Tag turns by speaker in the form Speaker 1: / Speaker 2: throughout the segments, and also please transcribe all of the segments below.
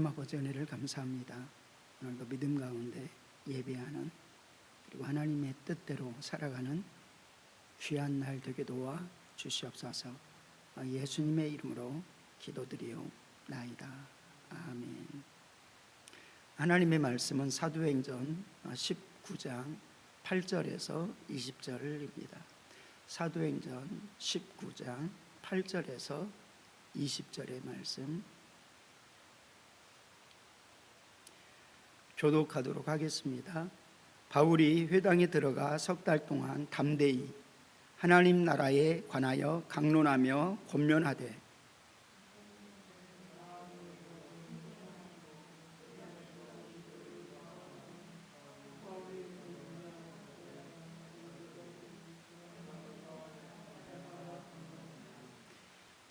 Speaker 1: 하나님 아버지 은혜를 감사합니다. 오늘도 믿음 가운데 예배하는, 그리고 하나님의 뜻대로 살아가는 귀한 날 되게 도와 주시옵소서. 예수님의 이름으로 기도드리옵나이다. 아멘. 하나님의 말씀은 사도행전 19장 8절에서 20절입니다. 사도행전 19장 8절에서 20절의 말씀 교독하도록 하겠습니다. 바울이 회당에 들어가 석 달 동안 담대히 하나님 나라에 관하여 강론하며 권면하되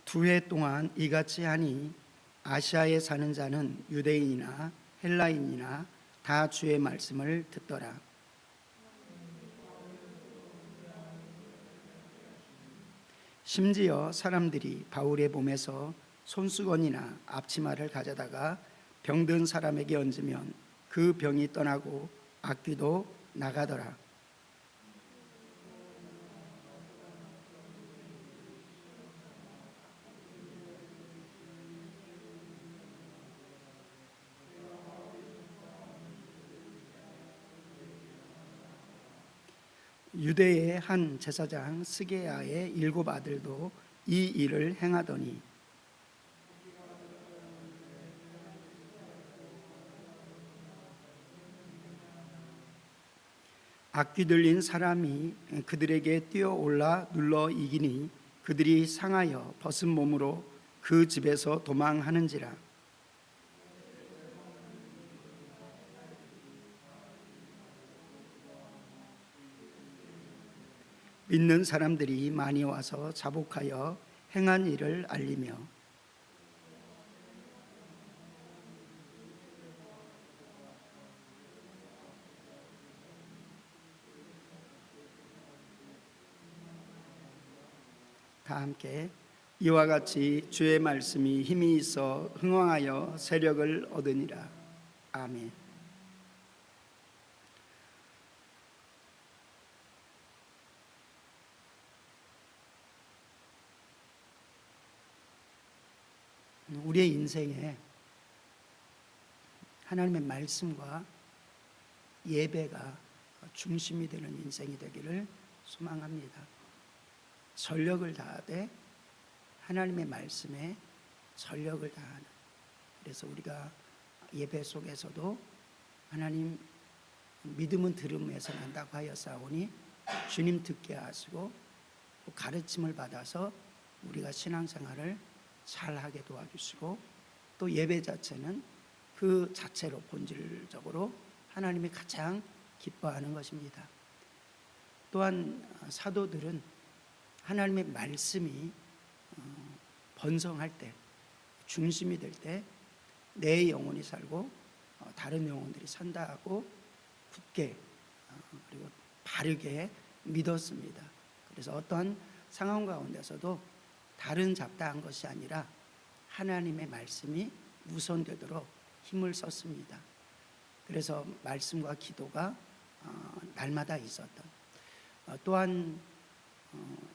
Speaker 1: 두 해 동안 이같이 하니 아시아에 사는 자는 유대인이나 헬라인이나 다 주의 말씀을 듣더라. 심지어 사람들이 바울의 몸에서 손수건이나 앞치마를 가져다가 병든 사람에게 얹으면 그 병이 떠나고 악귀도 나가더라. 유대의 한 제사장 스게야의 7 아들도 이 일을 행하더니 악귀 들린 사람이 그들에게 뛰어올라 눌러 이기니 그들이 상하여 벗은 몸으로 그 집에서 도망하는지라. 믿는 사람들이 많이 와서 자복하여 행한 일을 알리며 다 함께 이와 같이 주의 말씀이 힘이 있어 흥왕하여 세력을 얻으니라. 아멘. 우리의 인생에 하나님의 말씀과 예배가 중심이 되는 인생이 되기를 소망합니다. 전력을 다하되 하나님의 말씀에 전력을 다하는, 그래서 우리가 예배 속에서도 하나님 믿음은 들음에서 난다고 하였사오니 주님 듣게 하시고 가르침을 받아서 우리가 신앙생활을 잘하게 도와주시고, 또 예배 자체는 그 자체로 본질적으로 하나님이 가장 기뻐하는 것입니다. 또한 사도들은 하나님의 말씀이 번성할 때, 중심이 될 때 내 영혼이 살고 다른 영혼들이 산다 하고 굳게 그리고 바르게 믿었습니다. 그래서 어떠한 상황 가운데서도 다른 잡다한 것이 아니라 하나님의 말씀이 우선되도록 힘을 썼습니다. 그래서 말씀과 기도가 날마다 있었던, 또한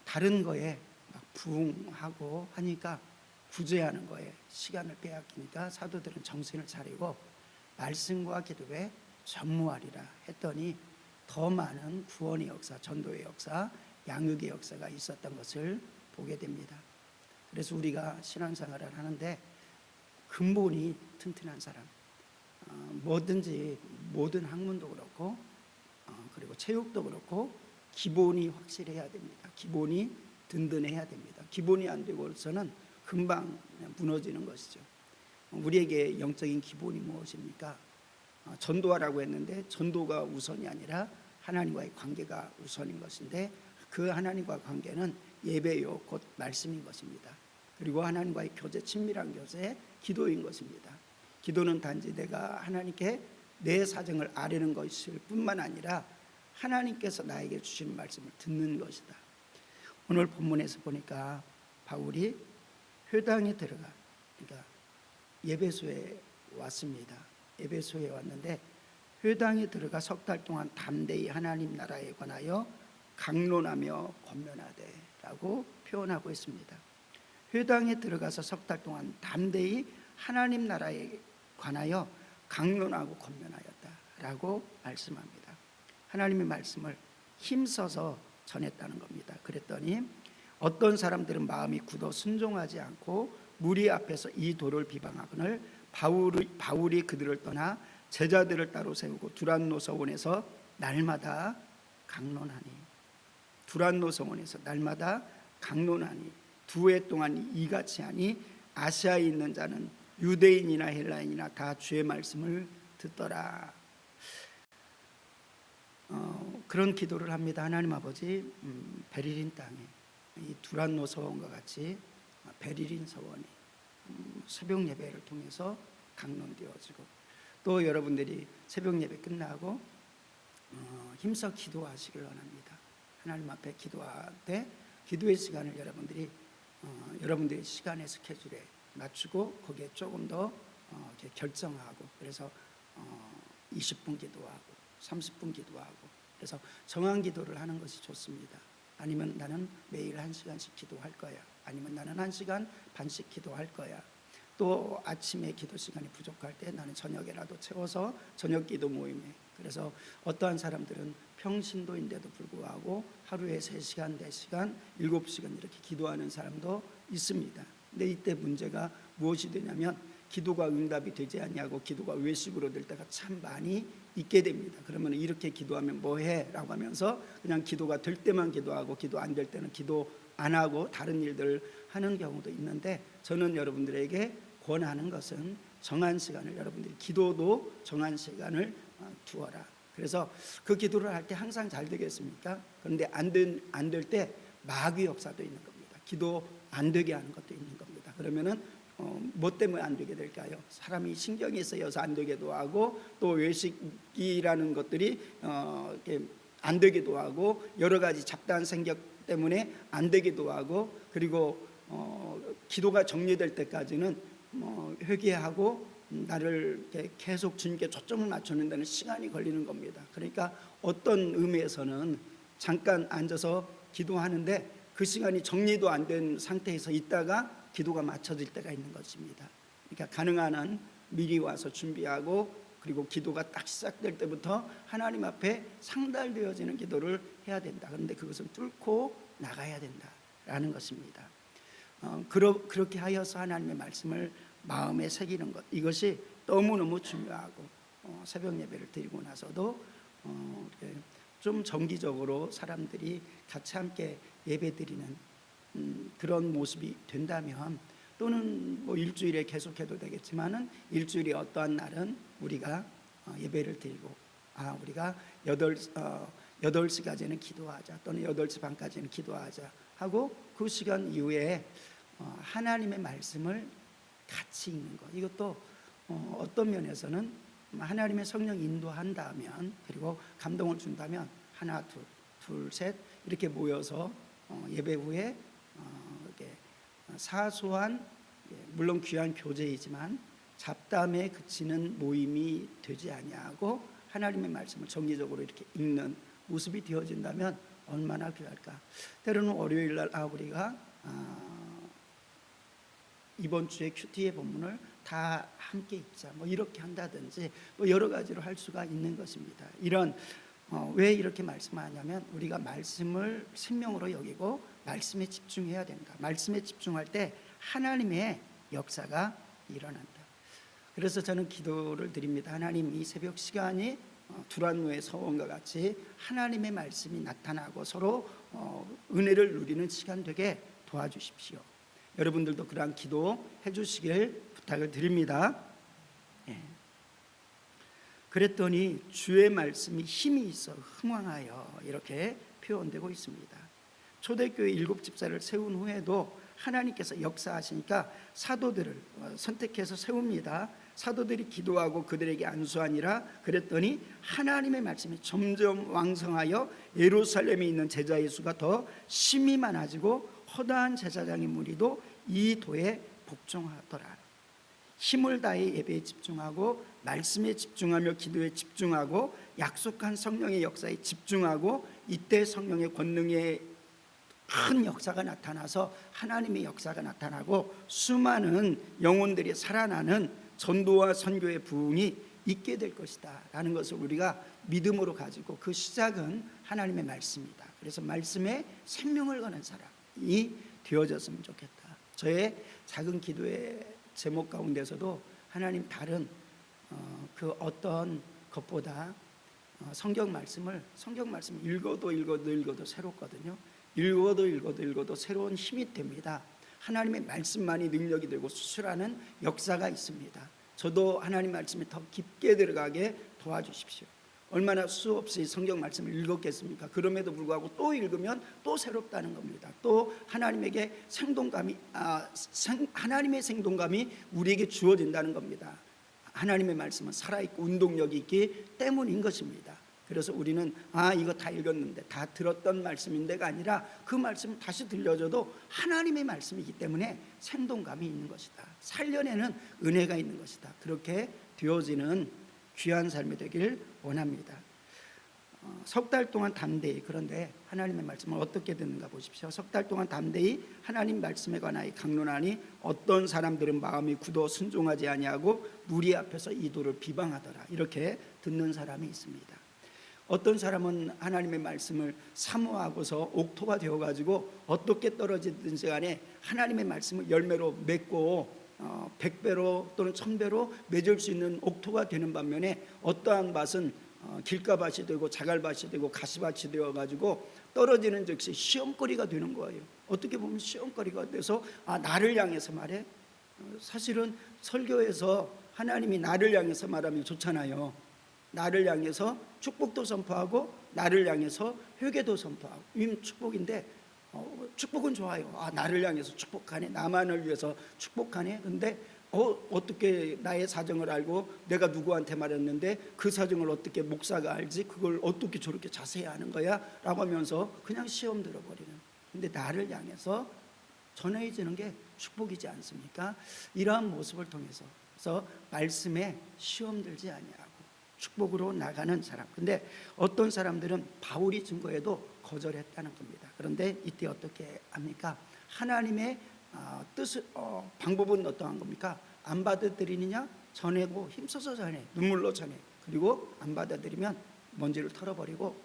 Speaker 1: 다른 거에 막 부응하고 하니까 구제하는 거에 시간을 빼앗기니까 사도들은 정신을 차리고 말씀과 기도에 전무하리라 했더니 더 많은 구원의 역사, 전도의 역사, 양육의 역사가 있었던 것을 보게 됩니다. 그래서 우리가 신앙생활을 하는데 근본이 튼튼한 사람, 뭐든지 모든 학문도 그렇고 그리고 체육도 그렇고 기본이 확실해야 됩니다. 기본이 든든해야 됩니다. 기본이 안 되고서는 금방 무너지는 것이죠. 우리에게 영적인 기본이 무엇입니까? 전도하라고 했는데 전도가 우선이 아니라 하나님과의 관계가 우선인 것인데, 그 하나님과의 관계는 예배요 곧 말씀인 것입니다. 그리고 하나님과의 교제, 친밀한 교제, 기도인 것입니다. 기도는 단지 내가 하나님께 내 사정을 아뢰는 것일 뿐만 아니라 하나님께서 나에게 주시는 말씀을 듣는 것이다. 오늘 본문에서 보니까 바울이 회당에 들어가, 그러니까 예배소에 왔습니다. 에베소에 왔는데 회당에 들어가 석 달 동안 담대히 하나님 나라에 관하여 강론하며 권면하되라고 표현하고 있습니다. 회당에 들어가서 석 달 동안 담대히 하나님 나라에 관하여 강론하고 권면하였다라고 말씀합니다. 하나님의 말씀을 힘써서 전했다는 겁니다. 그랬더니 어떤 사람들은 마음이 굳어 순종하지 않고 무리 앞에서 이 도를 비방하거늘 바울이 그들을 떠나 제자들을 따로 세우고 두란노서원에서 날마다 강론하니 두 해 동안 이같이 하니 아시아에 있는 자는 유대인이나 헬라인이나 다 주의 말씀을 듣더라. 그런 기도를 합니다. 하나님 아버지, 베를린 땅에 이 두란노 서원과 같이 베를린 서원이 새벽 예배를 통해서 강론되어지고, 또 여러분들이 새벽 예배 끝나고 힘써 기도하시길 원합니다. 하나님 앞에 기도할 때 기도의 시간을 여러분들의 시간의 스케줄에 맞추고 거기에 조금 더 결정하고, 그래서 20분 기도하고 30분 기도하고, 그래서 정한 기도를 하는 것이 좋습니다. 아니면 나는 매일 1시간씩 기도할 거야, 아니면 나는 1시간 반씩 기도할 거야. 또 아침에 기도 시간이 부족할 때 나는 저녁에라도 채워서 저녁 기도 모임에, 그래서 어떠한 사람들은 평신도인데도 불구하고 하루에 3시간, 4시간, 7시간 이렇게 기도하는 사람도 있습니다. 근데 이때 문제가 무엇이 되냐면 기도가 응답이 되지 않냐고 기도가 외식으로 될 때가 참 많이 있게 됩니다. 그러면 이렇게 기도하면 뭐해? 라고 하면서 그냥 기도가 될 때만 기도하고 기도 안 될 때는 기도 안 하고 다른 일들을 하는 경우도 있는데, 저는 여러분들에게 권하는 것은 정한 시간을, 여러분들이 기도도 정한 시간을 두어라. 그래서 그 기도를 할 때 항상 잘 되겠습니까? 그런데 안 될 때 마귀 역사도 있는 겁니다. 기도 안 되게 하는 것도 있는 겁니다. 그러면은 뭐 때문에 안 되게 될까요? 사람이 신경이 쓰여서 안 되기도 하고, 또 외식이라는 것들이 안 되기도 하고, 여러 가지 잡다한 생각 때문에 안 되기도 하고, 그리고 기도가 정리될 때까지는 회개하고 나를 계속 주님께 초점을 맞추는 데는 시간이 걸리는 겁니다. 그러니까 어떤 의미에서는 잠깐 앉아서 기도하는데 그 시간이 정리도 안 된 상태에서 있다가 기도가 맞춰질 때가 있는 것입니다. 그러니까 가능한 한 미리 와서 준비하고, 그리고 기도가 딱 시작될 때부터 하나님 앞에 상달되어지는 기도를 해야 된다. 그런데 그것은 뚫고 나가야 된다라는 것입니다. 그렇게 하여서 하나님의 말씀을 마음에 새기는 것, 이것이 너무너무 중요하고, 새벽 예배를 드리고 나서도 좀 정기적으로 사람들이 같이 함께 예배 드리는 그런 모습이 된다면, 또는 뭐 일주일에 계속해도 되겠지만은 일주일에 어떠한 날은 우리가 예배를 드리고, 우리가 8시까지는 기도하자, 또는 8시 반까지는 기도하자 하고, 그 시간 이후에 하나님의 말씀을 같이 읽는 것, 이것도 어떤 면에서는 하나님의 성령 인도한다면, 그리고 감동을 준다면 하나 둘 셋 이렇게 모여서 예배 후에 이렇게 사소한, 물론 귀한 교제이지만 잡담에 그치는 모임이 되지 아니하고 하나님의 말씀을 정기적으로 이렇게 읽는 모습이 되어진다면 얼마나 귀할까. 때로는 월요일 날 우리가 이번 주에 큐티의 본문을 다 함께 읽자, 뭐 이렇게 한다든지 뭐 여러 가지로 할 수가 있는 것입니다. 왜 이렇게 말씀하냐면 우리가 말씀을 생명으로 여기고 말씀에 집중해야 된다. 말씀에 집중할 때 하나님의 역사가 일어난다. 그래서 저는 기도를 드립니다. 하나님, 이 새벽 시간이 두란노의 서원과 같이 하나님의 말씀이 나타나고 서로 은혜를 누리는 시간 되게 도와주십시오. 여러분들도 그러한 기도 해주시길 부탁을 드립니다. 그랬더니 주의 말씀이 힘이 있어 흥왕하여, 이렇게 표현되고 있습니다. 초대교회 7집사를 세운 후에도 하나님께서 역사하시니까 사도들을 선택해서 세웁니다. 사도들이 기도하고 그들에게 안수하니라. 그랬더니 하나님의 말씀이 점점 왕성하여 예루살렘에 있는 제자의 수가 더 심히 많아지고 허다한 제사장의 무리도 이 도에 복종하더라. 힘을 다해 예배에 집중하고 말씀에 집중하며 기도에 집중하고 약속한 성령의 역사에 집중하고 이때 성령의 권능의 큰 역사가 나타나서 하나님의 역사가 나타나고 수많은 영혼들이 살아나는 전도와 선교의 부흥이 있게 될 것이다 라는 것을 우리가 믿음으로 가지고 그 시작은 하나님의 말씀이다. 그래서 말씀에 생명을 거는 사람이 되어졌으면 좋겠다. 저의 작은 기도의 제목 가운데서도 하나님 다른 그 어떤 것보다 성경 말씀을 읽어도 새롭거든요. 읽어도 새로운 힘이 됩니다. 하나님의 말씀만이 능력이 되고 수술하는 역사가 있습니다. 저도 하나님 말씀에 더 깊게 들어가게 도와주십시오. 얼마나 수없이 성경 말씀을 읽었겠습니까? 그럼에도 불구하고 또 읽으면 또 새롭다는 겁니다. 또 하나님에게 하나님의 생동감이 우리에게 주어진다는 겁니다. 하나님의 말씀은 살아있고 운동력이 있기 때문인 것입니다. 그래서 우리는 이거 다 읽었는데 다 들었던 말씀인데가 아니라 그 말씀을 다시 들려줘도 하나님의 말씀이기 때문에 생동감이 있는 것이다. 살려내는 은혜가 있는 것이다. 그렇게 되어지는 귀한 삶이 되길 원합니다. 석 달 동안 담대히, 그런데 하나님의 말씀을 어떻게 듣는가 보십시오. 석 달 동안 담대히 하나님 말씀에 관하여 강론하니 어떤 사람들은 마음이 굳어 순종하지 아니하고 무리 앞에서 이도를 비방하더라. 이렇게 듣는 사람이 있습니다. 어떤 사람은 하나님의 말씀을 사모하고서 옥토가 되어가지고 어떻게 떨어지든지 간에 하나님의 말씀을 열매로 맺고 100배로 또는 1000배로 맺을 수 있는 옥토가 되는 반면에 어떠한 밭은 길가밭이 되고 자갈밭이 되고 가시밭이 되어가지고 떨어지는 즉시 시험거리가 되는 거예요. 어떻게 보면 시험거리가 돼서 나를 향해서 말해. 사실은 설교에서 하나님이 나를 향해서 말하면 좋잖아요. 나를 향해서 축복도 선포하고 나를 향해서 회개도 선포하고 이건 축복인데 축복은 좋아요. 나를 향해서 축복하네, 나만을 위해서 축복하네. 근데 어떻게 나의 사정을 알고 내가 누구한테 말했는데 그 사정을 어떻게 목사가 알지? 그걸 어떻게 저렇게 자세히 아는 거야? 라고 하면서 그냥 시험 들어버리는. 근데 나를 향해서 전해지는 게 축복이지 않습니까? 이러한 모습을 통해서 그래서 말씀에 시험 들지 아니하고 축복으로 나가는 사람. 근데 어떤 사람들은 바울이 증거해도 거절했다는 겁니다. 그런데 이때 어떻게 합니까? 하나님의 뜻을 방법은 어떠한 겁니까? 안 받아들이느냐? 전하고 힘써서 전해, 눈물로 전해. 그리고 안 받아들이면 먼지를 털어버리고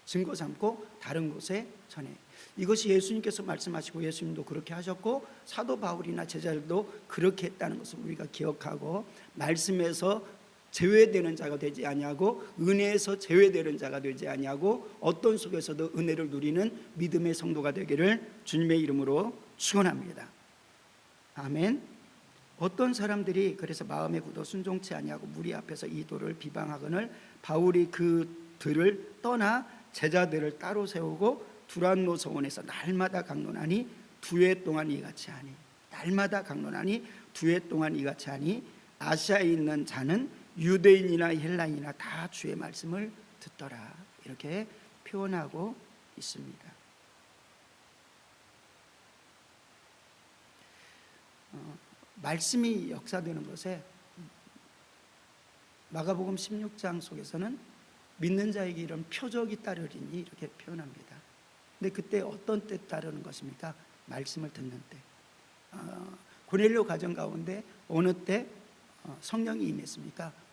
Speaker 1: 증거 삼고 다른 곳에 전해. 이것이 예수님께서 말씀하시고 예수님도 그렇게 하셨고 사도 바울이나 제자들도 그렇게 했다는 것을 우리가 기억하고 말씀에서 제외되는 자가 되지 아니하고 은혜에서 제외되는 자가 되지 아니하고 어떤 속에서도 은혜를 누리는 믿음의 성도가 되기를 주님의 이름으로 축원합니다. 아멘. 어떤 사람들이 그래서 마음에 굳어 순종치 아니하고 무리 앞에서 이 도를 비방하거늘 바울이 그들을 떠나 제자들을 따로 세우고 두란노 서원에서 날마다 강론하니 두 해 동안 이같이 하니 날마다 강론하니 두 해 동안 이같이 하니 아시아에 있는 자는 유대인이나 헬라인이나 다 주의 말씀을 듣더라. 이렇게 표현하고 있습니다. 말씀이 역사되는 것에 마가복음 16장 속에서는 믿는 자에게 이런 표적이 따르리니 이렇게 표현합니다. 근데 그때 어떤 때 따르는 것입니까? 말씀을 듣는 때. 고넬료 가정 가운데 어느 때 성령이 임했습니까?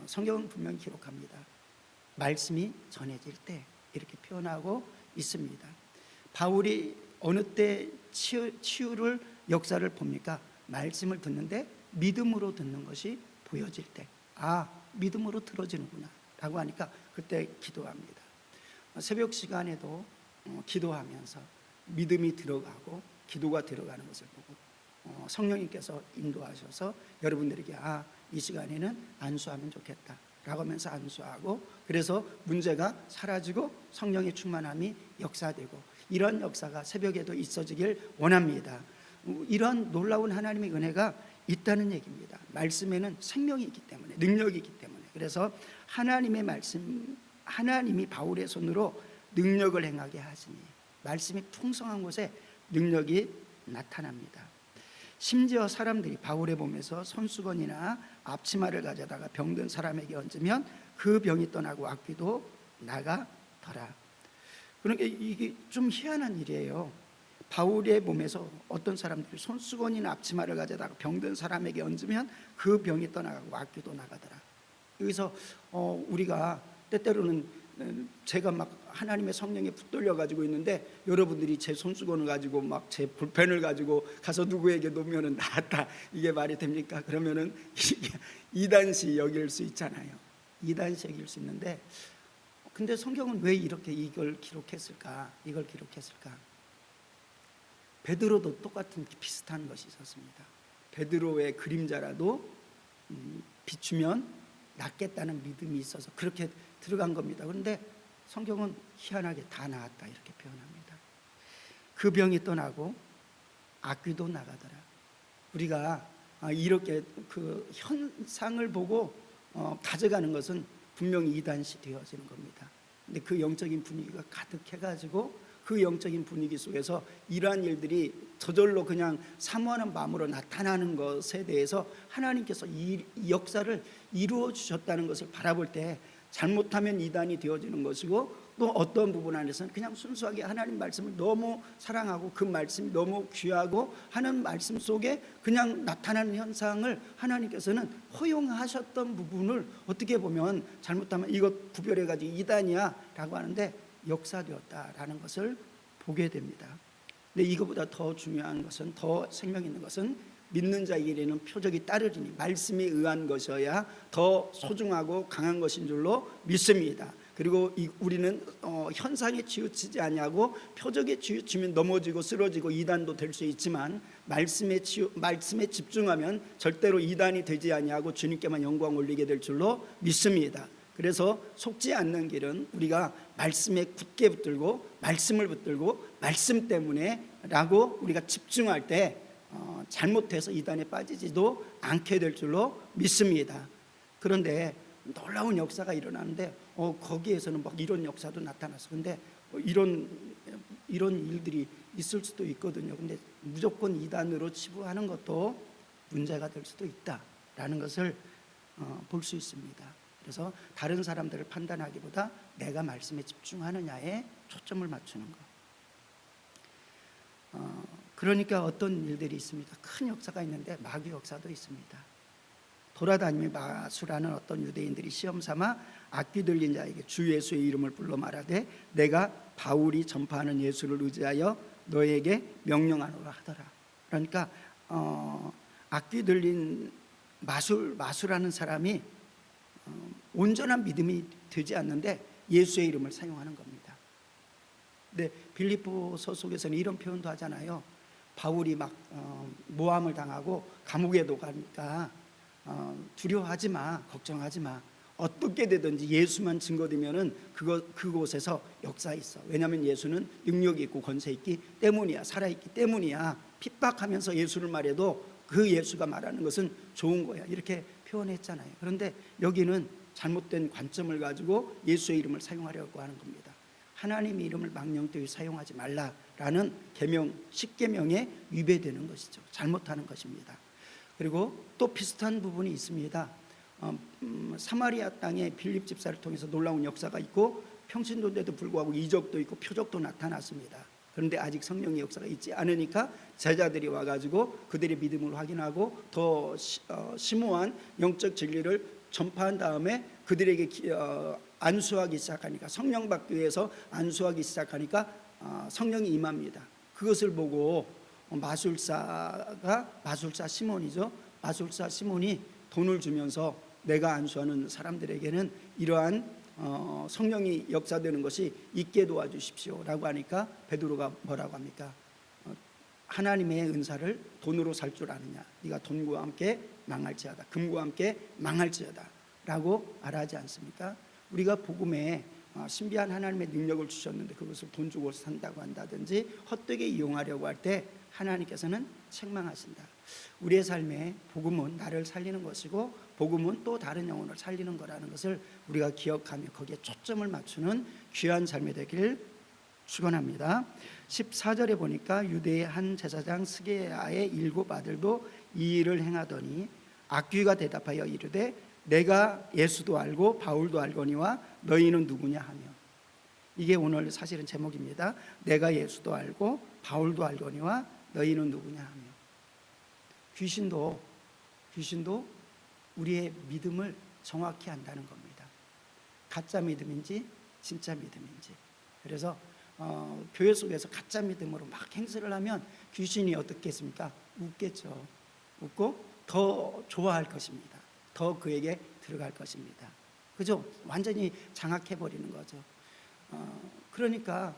Speaker 1: 성경은 분명히 기록합니다. 말씀이 전해질 때 이렇게 표현하고 있습니다. 바울이 어느 때 치유를 역사를 봅니까? 말씀을 듣는데 믿음으로 듣는 것이 보여질 때 믿음으로 들어지는구나 라고 하니까 그때 기도합니다. 새벽 시간에도 기도하면서 믿음이 들어가고 기도가 들어가는 것을 보고 성령님께서 인도하셔서 여러분들에게 이 시간에는 안수하면 좋겠다 라고 하면서 안수하고 그래서 문제가 사라지고 성령의 충만함이 역사되고 이런 역사가 새벽에도 있어지길 원합니다. 이런 놀라운 하나님의 은혜가 있다는 얘기입니다. 말씀에는 생명이 있기 때문에 능력이 있기 때문에 그래서 하나님의 말씀 하나님이 바울의 손으로 능력을 행하게 하시니 말씀이 풍성한 곳에 능력이 나타납니다. 심지어 사람들이 바울의 몸에서 손수건이나 앞치마를 가져다가 병든 사람에게 얹으면 그 병이 떠나고 악귀도 나가더라. 그러니까 이게 좀 희한한 일이에요. 바울의 몸에서 어떤 사람들이 손수건이나 앞치마를 가져다가 병든 사람에게 얹으면 그 병이 떠나가고 악귀도 나가더라. 여기서 우리가 때때로는 제가 막 하나님의 성령에 붙들려 가지고 있는데 여러분들이 제 손수건을 가지고 막 제 볼펜을 가지고 가서 누구에게 놓으면은 나았다, 이게 말이 됩니까? 그러면은 이게 이단시 여길 수 있잖아요. 이단시 여길 수 있는데, 근데 성경은 왜 이렇게 이걸 기록했을까? 베드로도 똑같은 비슷한 것이 있었습니다. 베드로의 그림자라도 비추면 낫겠다는 믿음이 있어서 그렇게 들어간 겁니다. 그런데 성경은 희한하게 다 나았다 이렇게 표현합니다. 그 병이 떠나고 악귀도 나가더라. 우리가 이렇게 그 현상을 보고 가져가는 것은 분명히 이단시 되어지는 겁니다. 근데 그 영적인 분위기가 가득해가지고 그 영적인 분위기 속에서 이러한 일들이 저절로 그냥 사모하는 마음으로 나타나는 것에 대해서 하나님께서 이 역사를 이루어 주셨다는 것을 바라볼 때 잘못하면 이단이 되어지는 것이고, 또 어떤 부분 안에서는 그냥 순수하게 하나님 말씀을 너무 사랑하고 그 말씀이 너무 귀하고 하는 말씀 속에 그냥 나타나는 현상을 하나님께서는 허용하셨던 부분을 어떻게 보면 잘못하면 이것 구별해가지고 이단이야 라고 하는데 역사되었다라는 것을 보게 됩니다. 근데 이거보다 더 중요한 것은, 더 생명 있는 것은 믿는 자에게는 표적이 따르리니 말씀에 의한 것이어야 더 소중하고 강한 것인 줄로 믿습니다. 그리고 우리는 현상에 치우치지 아니하고 표적에 치우치면 넘어지고 쓰러지고 이단도 될 수 있지만 말씀에 집중하면 절대로 이단이 되지 아니하고 주님께만 영광 올리게 될 줄로 믿습니다. 그래서 속지 않는 길은 우리가 말씀에 굳게 붙들고 말씀을 붙들고 말씀 때문에 라고 우리가 집중할 때 잘못해서 이단에 빠지지도 않게 될 줄로 믿습니다. 그런데 놀라운 역사가 일어나는데 거기에서는 막 이런 역사도 나타났어. 근데 이런 일들이 있을 수도 있거든요. 근데 무조건 이단으로 치부하는 것도 문제가 될 수도 있다라는 것을 볼 수 있습니다. 그래서 다른 사람들을 판단하기보다 내가 말씀에 집중하느냐에 초점을 맞추는 것. 그러니까 어떤 일들이 있습니다. 큰 역사가 있는데 마귀 역사도 있습니다. 돌아다니며 마수라는 어떤 유대인들이 시험 삼아 악귀 들린 자에게 주 예수의 이름을 불러 말하되 내가 바울이 전파하는 예수를 의지하여 너에게 명령하노라 하더라. 그러니까 악귀 들린 마수라는 사람이 온전한 믿음이 되지 않는데 예수의 이름을 사용하는 겁니다. 근데 빌립보서 속에서는 이런 표현도 하잖아요. 바울이 막 모함을 당하고 감옥에도 가니까 두려워하지 마, 걱정하지 마. 어떻게 되든지 예수만 증거되면은 그곳에서 역사 있어. 왜냐하면 예수는 능력이 있고 권세 있기 때문이야. 살아있기 때문이야. 핍박하면서 예수를 말해도 그 예수가 말하는 것은 좋은 거야. 이렇게 표현했잖아요. 그런데 여기는 잘못된 관점을 가지고 예수의 이름을 사용하려고 하는 겁니다. 하나님의 이름을 망령되이 사용하지 말라라는 계명 10계명에 위배되는 것이죠. 잘못하는 것입니다. 그리고 또 비슷한 부분이 있습니다. 사마리아 땅에 빌립 집사를 통해서 놀라운 역사가 있고 평신도인데도 불구하고 이적도 있고 표적도 나타났습니다. 그런데 아직 성령의 역사가 있지 않으니까 제자들이 와가지고 그들의 믿음을 확인하고 더 심오한 영적 진리를 전파한 다음에 그들에게 안수하기 시작하니까, 성령 받기 위해서 안수하기 시작하니까 성령이 임합니다. 그것을 보고 마술사 시몬이죠. 마술사 시몬이 돈을 주면서 내가 안수하는 사람들에게는 이러한 성령이 역사되는 것이 있게 도와주십시오 라고 하니까 베드로가 뭐라고 합니까? 하나님의 은사를 돈으로 살 줄 아느냐? 네가 돈과 함께 망할지어다, 금과 함께 망할지어다 라고 말하지 않습니까? 우리가 복음에 신비한 하나님의 능력을 주셨는데 그것을 돈 주고 산다고 한다든지 헛되게 이용하려고 할 때 하나님께서는 책망하신다. 우리의 삶에 복음은 나를 살리는 것이고 복음은 또 다른 영혼을 살리는 거라는 것을 우리가 기억하며 거기에 초점을 맞추는 귀한 삶이 되길 축원합니다. 14절에 보니까 유대의 한 제사장 스게야의 7 아들도 이 일을 행하더니 악귀가 대답하여 이르되 내가 예수도 알고 바울도 알거니와 너희는 누구냐 하며. 이게 오늘 사실은 제목입니다. 내가 예수도 알고 바울도 알거니와 너희는 누구냐 하며. 귀신도 우리의 믿음을 정확히 안다는 겁니다. 가짜 믿음인지 진짜 믿음인지. 그래서 교회 속에서 가짜 믿음으로 막 행세를 하면 귀신이 어떻겠습니까? 웃겠죠. 웃고 더 좋아할 것입니다. 더 그에게 들어갈 것입니다. 그죠? 완전히 장악해버리는 거죠. 그러니까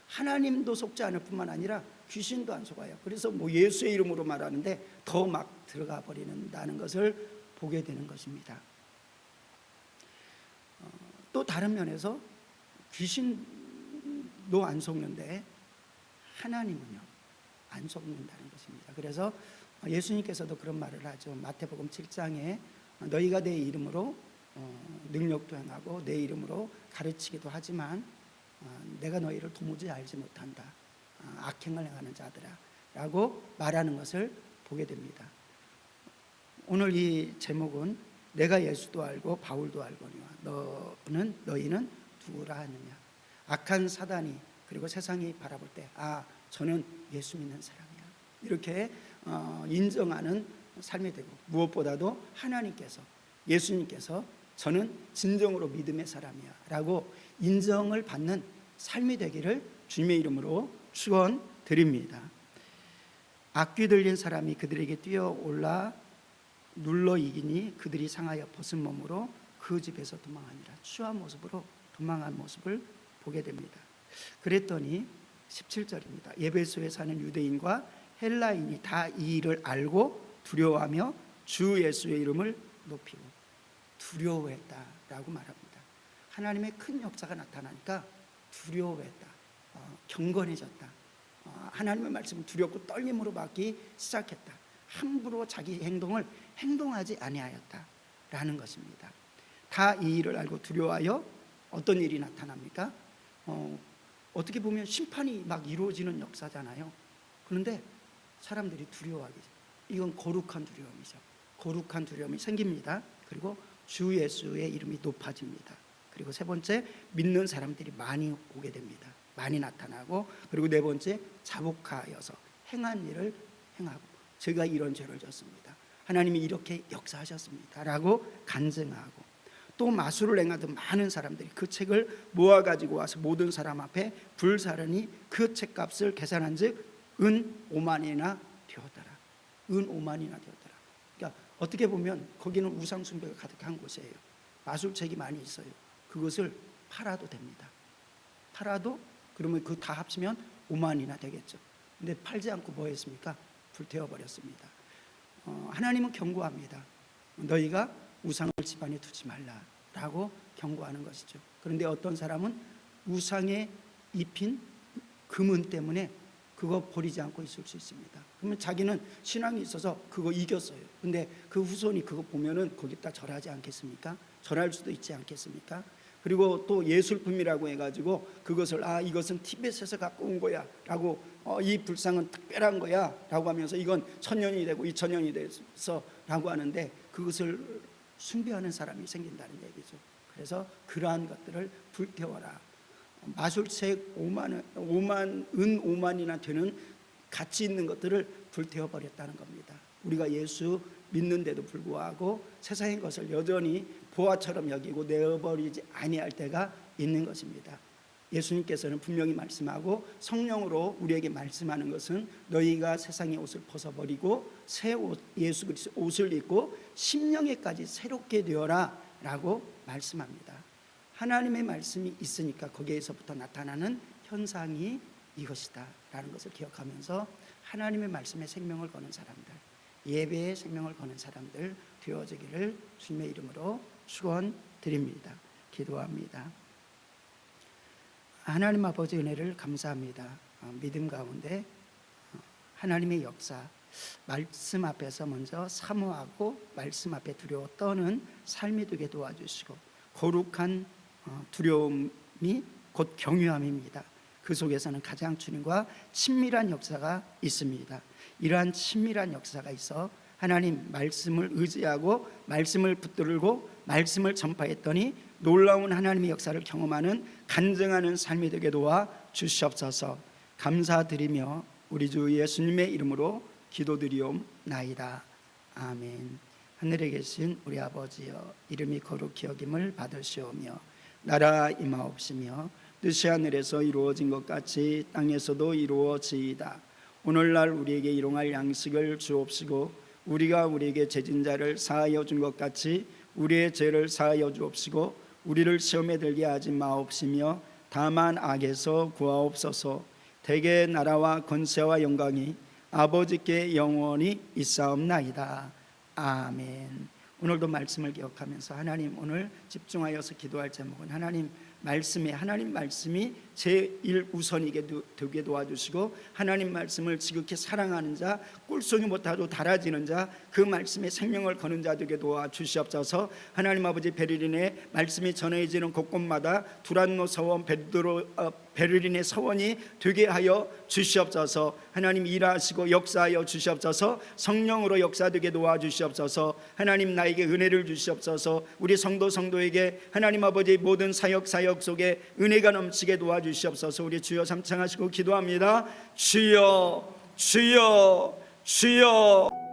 Speaker 1: 하나님도 속지 않을 뿐만 아니라 귀신도 안 속아요. 그래서 뭐 예수의 이름으로 말하는데 더 막 들어가 버린다는 것을 보게 되는 것입니다. 또 다른 면에서 귀신도 안 속는데 하나님은요 안 속는다는 것입니다. 그래서 예수님께서도 그런 말을 하죠. 마태복음 7장에 너희가 내 이름으로 능력도 행하고 내 이름으로 가르치기도 하지만 내가 너희를 도무지 알지 못한다. 악행을 행하는 자들아 라고 말하는 것을 보게 됩니다. 오늘 이 제목은 내가 예수도 알고 바울도 알거니와 너희는 누구라 하느냐. 악한 사단이 그리고 세상이 바라볼 때 저는 예수 믿는 사람이야 이렇게 인정하는 삶이 되고, 무엇보다도 하나님께서 예수님께서 저는 진정으로 믿음의 사람이야 라고 인정을 받는 삶이 되기를 주님의 이름으로 축원드립니다. 악귀 들린 사람이 그들에게 뛰어올라 눌러 이기니 그들이 상하여 벗은 몸으로 그 집에서 도망하니라. 추한 모습으로 도망한 모습을 보게 됩니다. 그랬더니 17절입니다. 에베소에 사는 유대인과 헬라인이 다 이 일을 알고 두려워하며 주 예수의 이름을 높이고. 두려워했다라고 말합니다. 하나님의 큰 역사가 나타나니까 두려워했다, 경건해졌다, 하나님의 말씀을 두렵고 떨림으로 받기 시작했다, 함부로 자기 행동을 행동하지 아니하였다라는 것입니다. 다 이 일을 알고 두려워하여 어떤 일이 나타납니까? 어떻게 보면 심판이 막 이루어지는 역사잖아요. 그런데 사람들이 두려워하기, 이건 거룩한 두려움이죠. 거룩한 두려움이 생깁니다. 그리고 주 예수의 이름이 높아집니다. 그리고 세 번째, 믿는 사람들이 많이 오게 됩니다. 많이 나타나고, 그리고 네 번째, 자복하여서 행한 일을 행하고, 제가 이런 죄를 졌습니다, 하나님이 이렇게 역사하셨습니다 라고 간증하고, 또 마술을 행하던 많은 사람들이 그 책을 모아가지고 와서 모든 사람 앞에 불사르니 그 책값을 계산한 즉 은 5만이나 되었더라. 은 5만이나 되었더라. 그러니까 어떻게 보면 거기는 우상 숭배가 가득한 곳이에요. 마술책이 많이 있어요. 그것을 팔아도 됩니다. 팔아도 그러면 그 다 합치면 5만이나 되겠죠. 근데 팔지 않고 뭐 했습니까? 불태워버렸습니다. 하나님은 경고합니다. 너희가 우상을 집안에 두지 말라라고 경고하는 것이죠. 그런데 어떤 사람은 우상에 입힌 금은 때문에 그거 버리지 않고 있을 수 있습니다. 그러면 자기는 신앙이 있어서 그거 이겼어요. 근데 그 후손이 그거 보면은 거기다 절하지 않겠습니까? 절할 수도 있지 않겠습니까? 그리고 또 예술품이라고 해가지고 그것을 이것은 티벳에서 갖고 온 거야 라고, 이 불상은 특별한 거야 라고 하면서 이건 1000년이 되고 2000년이 돼서 라고 하는데 그것을 숭배하는 사람이 생긴다는 얘기죠. 그래서 그러한 것들을 불태워라. 마술책 5만 은 5만이나 되는 가치 있는 것들을 불태워버렸다는 겁니다. 우리가 예수 믿는데도 불구하고 세상의 것을 여전히 보화처럼 여기고 내어버리지 아니할 때가 있는 것입니다. 예수님께서는 분명히 말씀하고 성령으로 우리에게 말씀하는 것은 너희가 세상의 옷을 벗어버리고 새 옷, 예수 그리스도 옷을 입고 심령에까지 새롭게 되어라 라고 말씀합니다. 하나님의 말씀이 있으니까 거기에서부터 나타나는 현상이 이것이다 라는 것을 기억하면서 하나님의 말씀에 생명을 거는 사람들, 예배에 생명을 거는 사람들 되어지기를 주님의 이름으로 축원드립니다. 기도합니다. 하나님 아버지 은혜를 감사합니다. 믿음 가운데 하나님의 역사, 말씀 앞에서 먼저 사모하고 말씀 앞에 두려워 떠는 삶이 되게 도와주시고, 거룩한 두려움이 곧 경유함입니다. 그 속에서는 가장 주님과 친밀한 역사가 있습니다. 이러한 친밀한 역사가 있어 하나님 말씀을 의지하고 말씀을 붙들고 말씀을 전파했더니 놀라운 하나님의 역사를 경험하는 간증하는 삶이 되게 도와 주시옵소서. 감사드리며 우리 주 예수님의 이름으로 기도드리옵나이다. 아멘. 하늘에 계신 우리 아버지여, 이름이 거룩히 여김을 받으시오며 나라 임하옵시며 뜻이 하늘에서 이루어진 것 같이 땅에서도 이루어지이다. 오늘날 우리에게 일용할 양식을 주옵시고 우리가 우리에게 죄진 자를 사하여 준 것 같이 우리의 죄를 사하여 주옵시고 우리를 시험에 들게 하지 마옵시며 다만 악에서 구하옵소서. 대개 나라와 권세와 영광이 아버지께 영원히 있사옵나이다. 아멘. 오늘도 말씀을 기억하면서 하나님, 오늘 집중하여서 기도할 제목은 하나님 말씀이 제일 우선이게 되게 도와주시고 하나님 말씀을 지극히 사랑하는 자, 꿀송이 못하도 달아지는 자, 그 말씀에 생명을 거는 자 되게 도와주시옵소서. 하나님 아버지, 베를린에 말씀이 전해지는 곳곳마다 두란노 서원, 베를린의 서원이 되게 하여 주시옵소서. 하나님 일하시고 역사하여 주시옵소서. 성령으로 역사되게 도와주시옵소서. 하나님 나에게 은혜를 주시옵소서. 우리 성도에게 하나님 아버지 모든 사역 속에 은혜가 넘치게 도와주시옵소서. 우리 주여 삼창하시고 기도합니다. 주여 주여 주여.